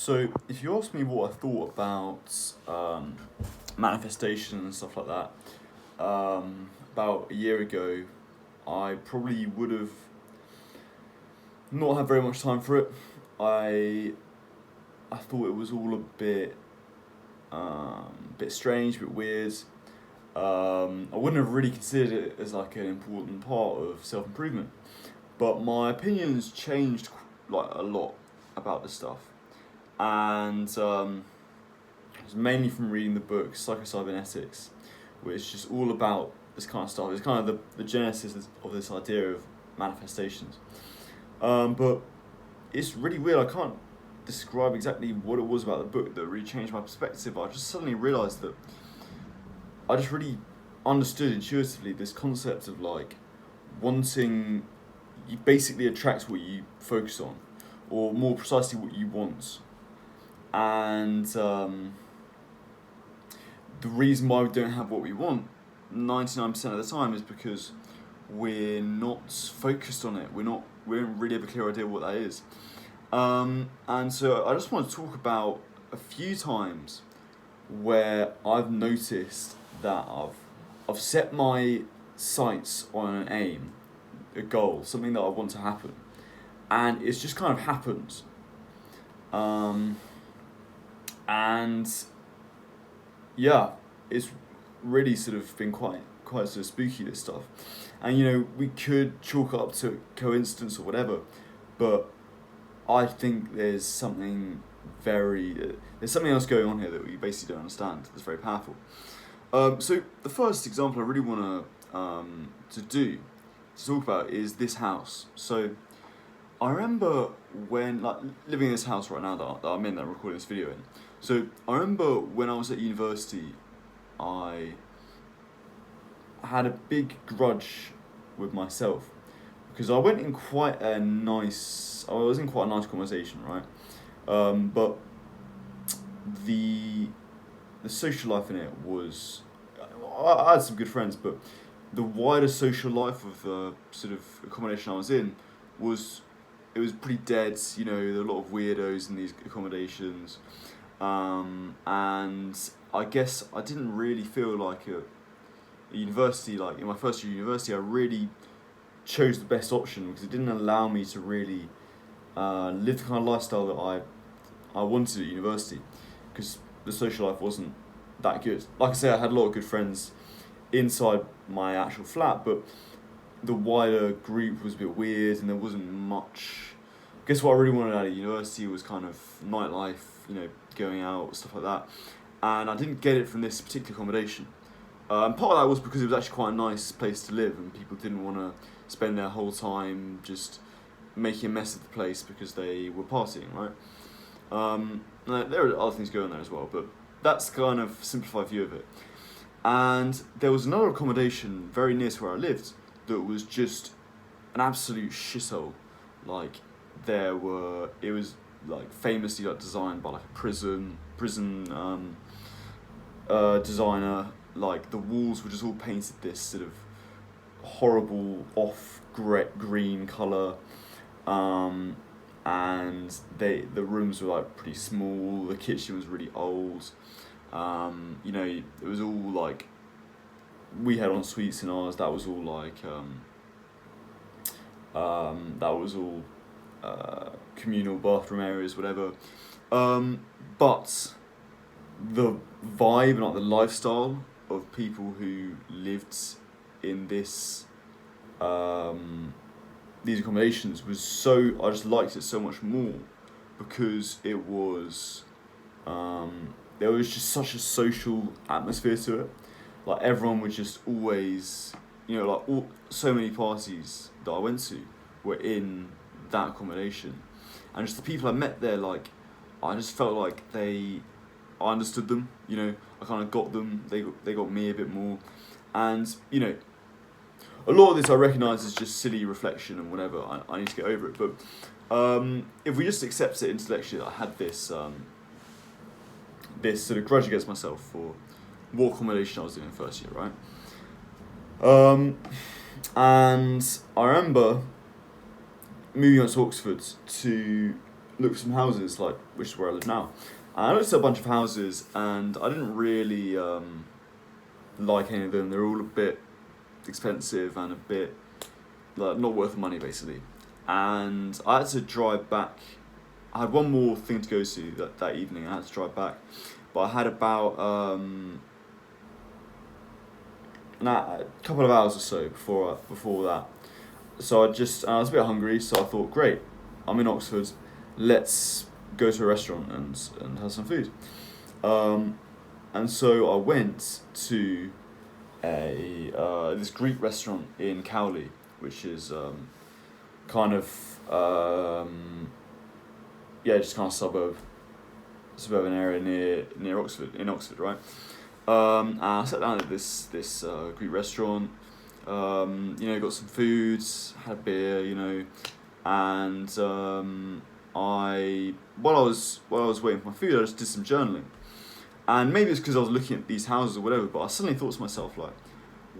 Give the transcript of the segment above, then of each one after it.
So, if you ask me what I thought about manifestation and stuff like that, about a year ago, I probably would have not had very much time for it. I I thought it was all a bit strange, a bit weird. I wouldn't have really considered it as like an important part of self improvement, but my opinions changed like a lot about this stuff, and it's mainly from reading the book Psycho-Cybernetics, which is just all about this kind of stuff. It's kind of the genesis of this idea of manifestations. But it's really weird. I can't describe exactly what it was about the book that really changed my perspective. I just suddenly realised that I just really understood intuitively this concept of like wanting, you basically attract what you focus on, or more precisely what you want. And the reason why we don't have what we want 99% of the time is because we're not focused on it. We don't really have a clear idea what that is. And so I just want to talk about a few times where I've noticed that I've set my sights on an aim, a goal, something that I want to happen, and it's just kind of happened. And yeah, it's really sort of been quite sort of spooky, this stuff. And we could chalk it up to coincidence or whatever, but I think there's something else going on here that we basically don't understand. That's very powerful. So the first example I really want to talk about is this house. So I remember when, like, living in this house right now that I'm in, that I'm recording this video in. So I remember when I was at university, I had a big grudge with myself because I was in quite a nice conversation, right? But the social life in it was, I had some good friends, but the wider social life of the sort of accommodation I was in was pretty dead. There were a lot of weirdos in these accommodations, and I guess I didn't really feel like a university, like in my first year of university, I really chose the best option because it didn't allow me to really live the kind of lifestyle that I wanted at university, because the social life wasn't that good. Like I say, I had a lot of good friends inside my actual flat, but the wider group was a bit weird and there wasn't much. I guess what I really wanted out of university was kind of nightlife, going out, stuff like that. And I didn't get it from this particular accommodation. Part of that was because it was actually quite a nice place to live and people didn't want to spend their whole time just making a mess of the place because they were partying, right? There are other things going on there as well, but that's kind of a simplified view of it. And there was another accommodation very near to where I lived that was just an absolute shithole. Like, it was like famously like designed by like a prison designer. Like, the walls were just all painted this sort of horrible off green colour, and the rooms were like pretty small. The kitchen was really old. It was all like, we had en suites in ours. That was all like communal bathroom areas, whatever. But the vibe and like the lifestyle of people who lived in these accommodations was so, I just liked it so much more because it was, there was just such a social atmosphere to it. Like, everyone was just always, so many parties that I went to were in that accommodation, and just the people I met there, like, I just felt like I understood them. I kind of got them. They got me a bit more, and a lot of this I recognise as just silly reflection and whatever. I need to get over it, but if we just accept it intellectually, that I had this sort of grudge against myself for what accommodation I was in first year, right? And I remember moving on to Oxford to look for some houses, like, which is where I live now. And I looked at a bunch of houses, and I didn't really like any of them. They're all a bit expensive and a bit like not worth the money, basically. And I had to drive back. I had one more thing to go to that evening. I had to drive back, but I had about a couple of hours or so before that. So I was a bit hungry, so I thought, great, I'm in Oxford, let's go to a restaurant and have some food. And so I went to this Greek restaurant in Cowley, which is kind of just kind of suburban area near Oxford, in Oxford, right? And I sat down at this Greek restaurant. Got some foods, had a beer, and while I was waiting for my food, I just did some journaling. And maybe it's because I was looking at these houses or whatever, but I suddenly thought to myself, like,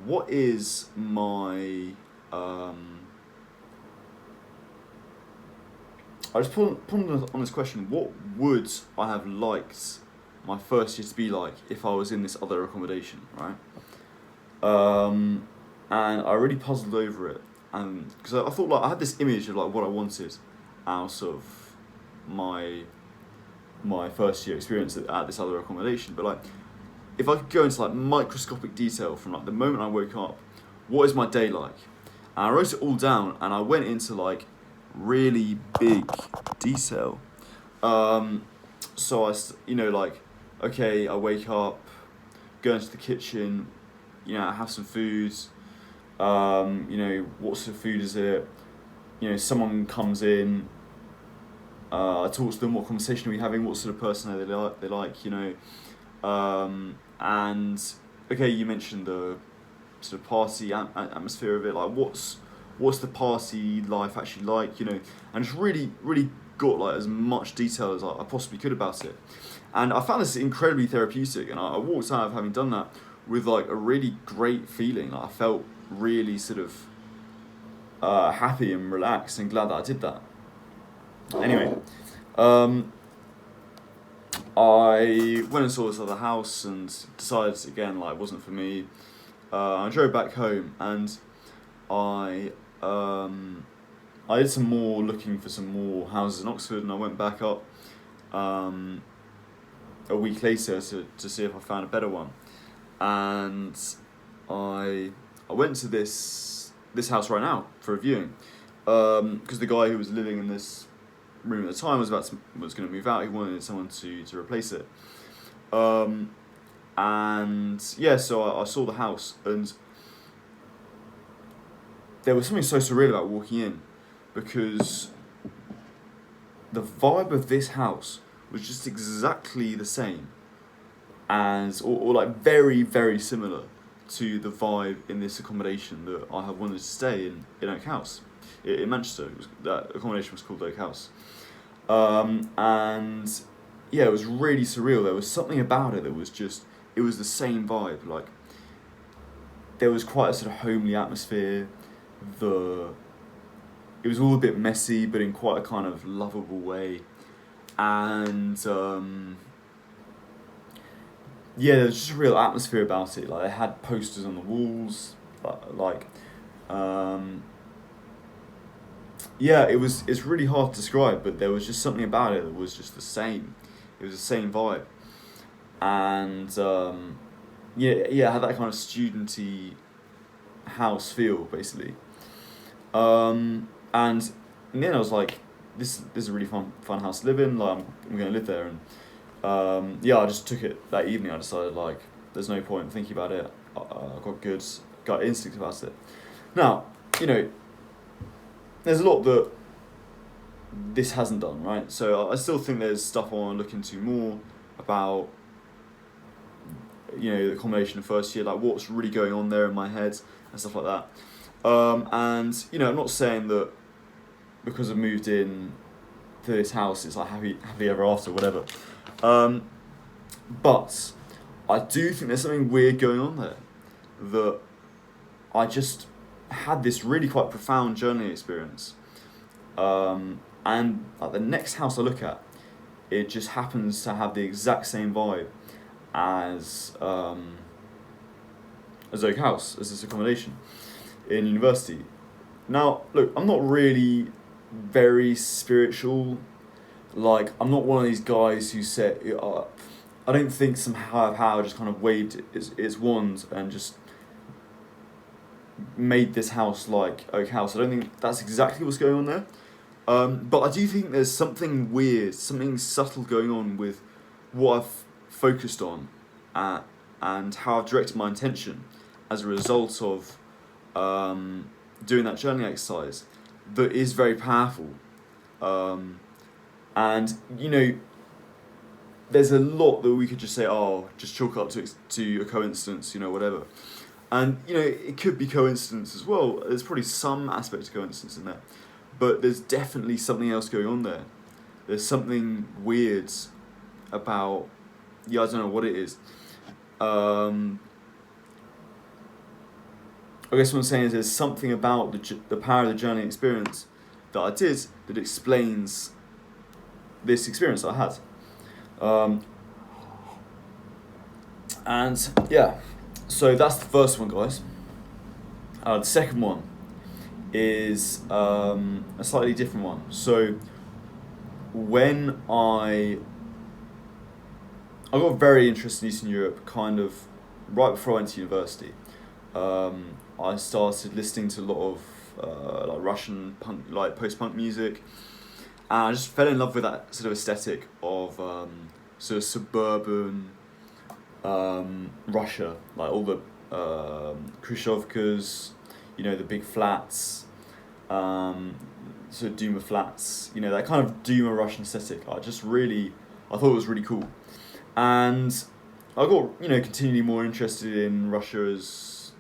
what is my I just put on this question: what would I have liked my first year to be like if I was in this other accommodation, right? And I really puzzled over it, and because I thought, like, I had this image of like what I wanted out of my first year experience at this other accommodation, but like, if I could go into like microscopic detail from like the moment I woke up, what is my day like? And I wrote it all down, and I went into like really big detail. So okay, I wake up, go into the kitchen, I have some food. What sort of food is it? Someone comes in. I talk to them. What conversation are we having? What sort of person are they like? And okay, you mentioned the sort of party atmosphere of it. Like, what's the party life actually like? And just really got like as much detail as I possibly could about it. And I found this incredibly therapeutic. And I walked out of having done that with like a really great feeling. Like, I felt really sort of happy and relaxed and glad that I did that. Anyway, I went and saw this other house and decided again, like, it wasn't for me. I drove back home, and I did some more looking for some more houses in Oxford, and I went back up a week later to see if I found a better one. And I went to this house right now for a viewing, because the guy who was living in this room at the time was going to move out. He wanted someone to replace it. And yeah, so I saw the house, and there was something so surreal about walking in, because the vibe of this house was just exactly the same as, or like very, very similar to the vibe in this accommodation that I have wanted to stay in Oak House, in Manchester. That accommodation was called Oak House. And yeah, it was really surreal. There was something about it that was just, it was the same vibe. Like, there was quite a sort of homely atmosphere. It was all a bit messy, but in quite a kind of lovable way. And there was just a real atmosphere about it. Like, they had posters on the walls, it's really hard to describe, but there was just something about it that was just the same. It was the same vibe. And it had that kind of studenty house feel, basically. And in the end I was like, this is a really fun house to live in. Like, I'm going to live there. And I just took it that evening. I decided, like, there's no point thinking about it. I got good gut instinct about it. Now, there's a lot that this hasn't done, right? So I still think there's stuff I want to look into more about, the accommodation of first year, like what's really going on there in my head and stuff like that. And I'm not saying that because I've moved in to this house it's like happy ever after, whatever. But I do think there's something weird going on there, that I just had this really quite profound journaling experience, And like the next house I look at, it just happens to have the exact same vibe as Oak House, as this accommodation in university. Now, look, I'm not really very spiritual. Like, I'm not one of these guys who said, I don't think somehow how just kind of waved its wand and just made this house like Oak House. I don't think that's exactly what's going on there. But I do think there's something weird, something subtle going on with what I've focused on, and how I've directed my attention as a result of doing that journaling exercise that is very powerful. And, you know, there's a lot that we could just say, oh, just chalk up to a coincidence, you know, whatever. And, you know, it could be coincidence as well. There's probably some aspect of coincidence in there. But there's definitely something else going on there. There's something weird about, yeah, I don't know what it is. I guess what I'm saying is there's something about the power of the journaling experience that I did that explains this experience I had. And yeah, so that's the first one, guys. The second one is a slightly different one. So when I got very interested in Eastern Europe kind of right before I went to university. I started listening to a lot of like Russian punk, like post-punk music, and I just fell in love with that sort of aesthetic of sort of suburban Russia, like all the Khrushchevkas, you know, the big flats, sort of Duma flats, you know, that kind of Duma Russian aesthetic. I thought it was really cool, and I got, you know, continually more interested in Russia as,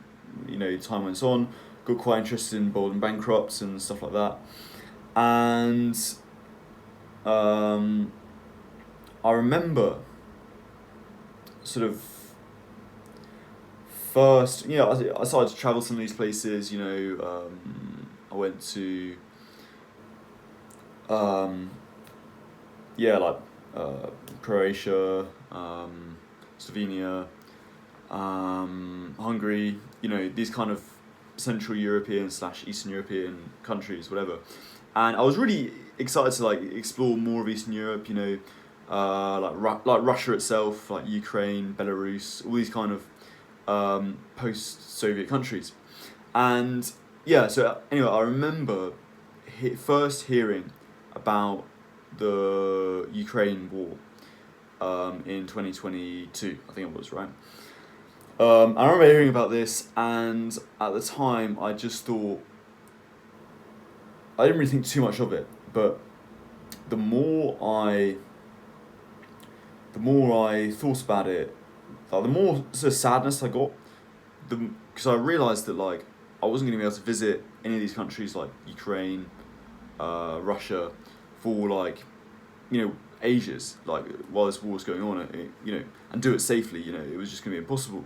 you know, time went on. Got quite interested in Bold and Bankrupt and stuff like that, and I remember sort of first, you know, I started to travel some of these places, you know, I went to, like Croatia, Slovenia, Hungary, you know, these kind of Central European / Eastern European countries, whatever. And I was really excited to like explore more of Eastern Europe, you know, like Russia itself, like Ukraine, Belarus, all these kind of post-Soviet countries. And yeah, so anyway, I remember first hearing about the Ukraine war in 2022, I think it was, right? I remember hearing about this, and at the time I just thought, I didn't really think too much of it, but the more I thought about it, like, the more sort of sadness I got, because I realised that like I wasn't going to be able to visit any of these countries like Ukraine, Russia, for like, you know, ages, like while this war was going on, you know, and do it safely, you know, it was just going to be impossible.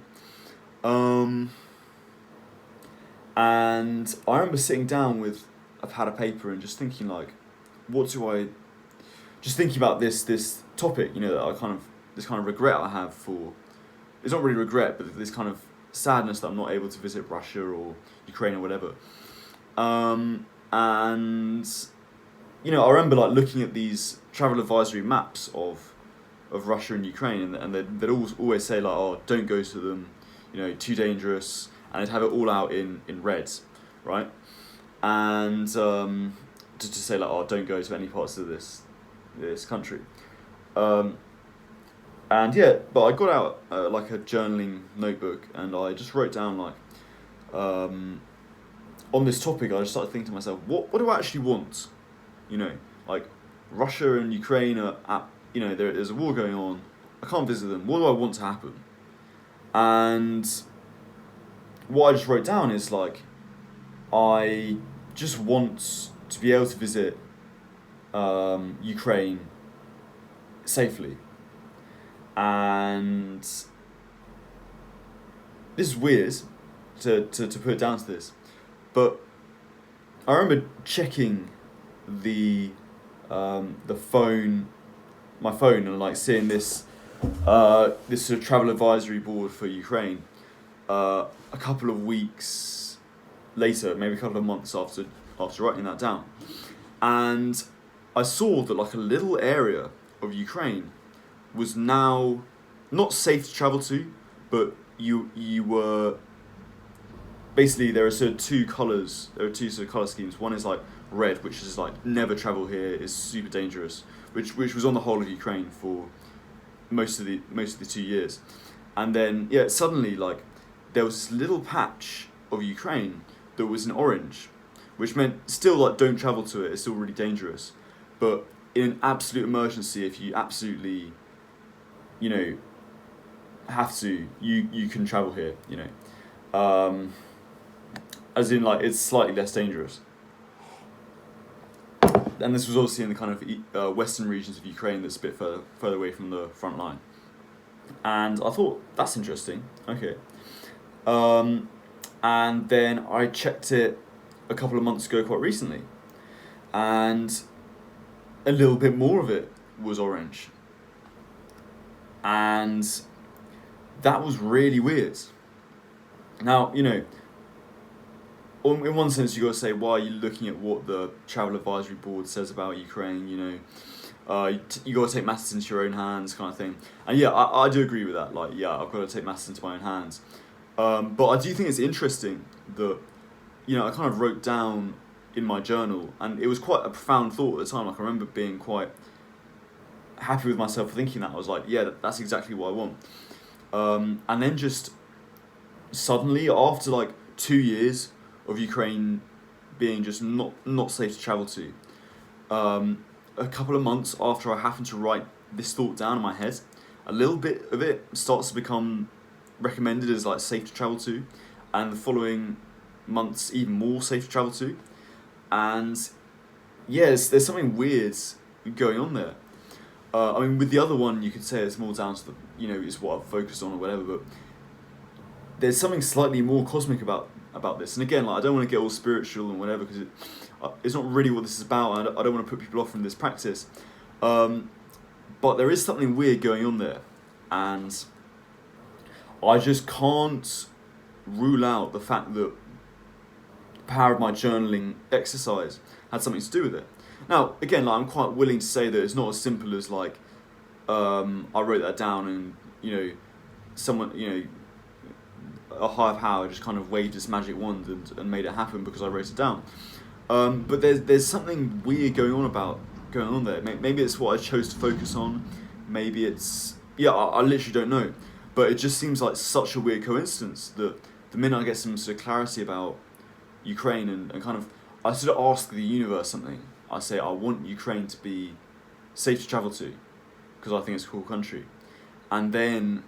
And I remember sitting down with a pad of paper and just thinking like, just thinking about this topic, you know, that this kind of regret I have for, it's not really regret, but this kind of sadness that I'm not able to visit Russia or Ukraine or whatever. And, you know, I remember like looking at these travel advisory maps of Russia and Ukraine, and they'd always say like, oh, don't go to them, you know, too dangerous, and they'd have it all out in red, right? And just to say like, oh, don't go to any parts of this country. And yeah, but I got out like a journaling notebook, and I just wrote down like, on this topic, I just started thinking to myself, what do I actually want? You know, like Russia and Ukraine are at, you know, there's a war going on. I can't visit them. What do I want to happen? And what I just wrote down is like, I just want to be able to visit Ukraine safely. And this is weird to put it down to this, but I remember checking the the phone, my phone, and like seeing this this sort of travel advisory board for Ukraine a couple of weeks later, maybe a couple of months after writing that down, and I saw that like a little area of Ukraine was now not safe to travel to, but you were basically there are sort of two colours. There are two sort of colour schemes. One is like red, which is like never travel here, is super dangerous, which was on the whole of Ukraine for most of the 2 years, and then yeah, suddenly like there was this little patch of Ukraine that was in orange, which meant still like don't travel to it. It's still really dangerous, but in an absolute emergency, if you absolutely, you know, have to, you can travel here. You know, as in like it's slightly less dangerous. And this was obviously in the kind of western regions of Ukraine that's a bit further away from the front line. And I thought, that's interesting, okay. And then I checked it a couple of months ago quite recently. And a little bit more of it was orange. And that was really weird. Now, you know, in one sense, you got to say, why are you looking at what the travel advisory board says about Ukraine? You know, you got to take matters into your own hands, kind of thing. And yeah, I do agree with that. Like, yeah, I've got to take matters into my own hands. But I do think it's interesting that, you know, I kind of wrote down in my journal, and it was quite a profound thought at the time. Like, I remember being quite happy with myself for thinking that. I was like, yeah, that's exactly what I want. And then just suddenly, after like 2 years of Ukraine being just not safe to travel to, a couple of months after I happened to write this thought down in my head, a little bit of it starts to become recommended as like safe to travel to, and the following months even more safe to travel to. And yes, there's something weird going on there. I mean, with the other one, you could say it's more down to the, you know, it's what I've focused on or whatever, but there's something slightly more cosmic about this. And again, like, I don't want to get all spiritual and whatever, because it's not really what this is about. I don't want to put people off from this practice. But there is something weird going on there. And I just can't rule out the fact that the power of my journaling exercise had something to do with it. Now, again, like, I'm quite willing to say that it's not as simple as like, I wrote that down and, you know, someone, you know, a higher power just kind of waved its magic wand and made it happen because I wrote it down. But there's something weird going on there. Maybe it's what I chose to focus on. Maybe it's, yeah, I literally don't know. But it just seems like such a weird coincidence that the minute I get some sort of clarity about Ukraine and kind of, I sort of ask the universe something. I say, I want Ukraine to be safe to travel to, because I think it's a cool country. And then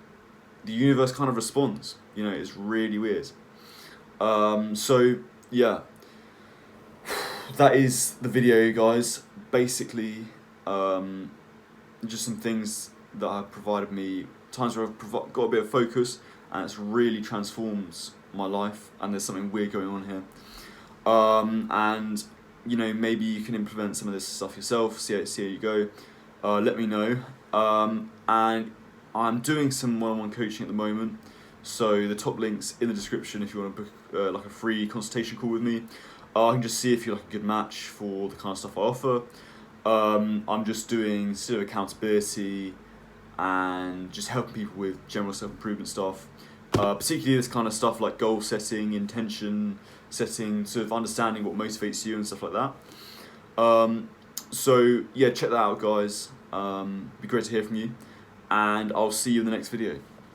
the universe kind of responds. You know, it's really weird. So, yeah. That is the video, guys. Basically, just some things that have provided me times where I've got a bit of focus, and it's really transformed my life, and there's something weird going on here. And, you know, maybe you can implement some of this stuff yourself, see how you go. Let me know. And I'm doing some one-on-one coaching at the moment, so the top link's in the description if you want to book like a free consultation call with me. I can just see if you're like a good match for the kind of stuff I offer. I'm just doing sort of accountability and just helping people with general self-improvement stuff, particularly this kind of stuff like goal setting, intention setting, sort of understanding what motivates you and stuff like that. So yeah, check that out, guys. Be great to hear from you, and I'll see you in the next video.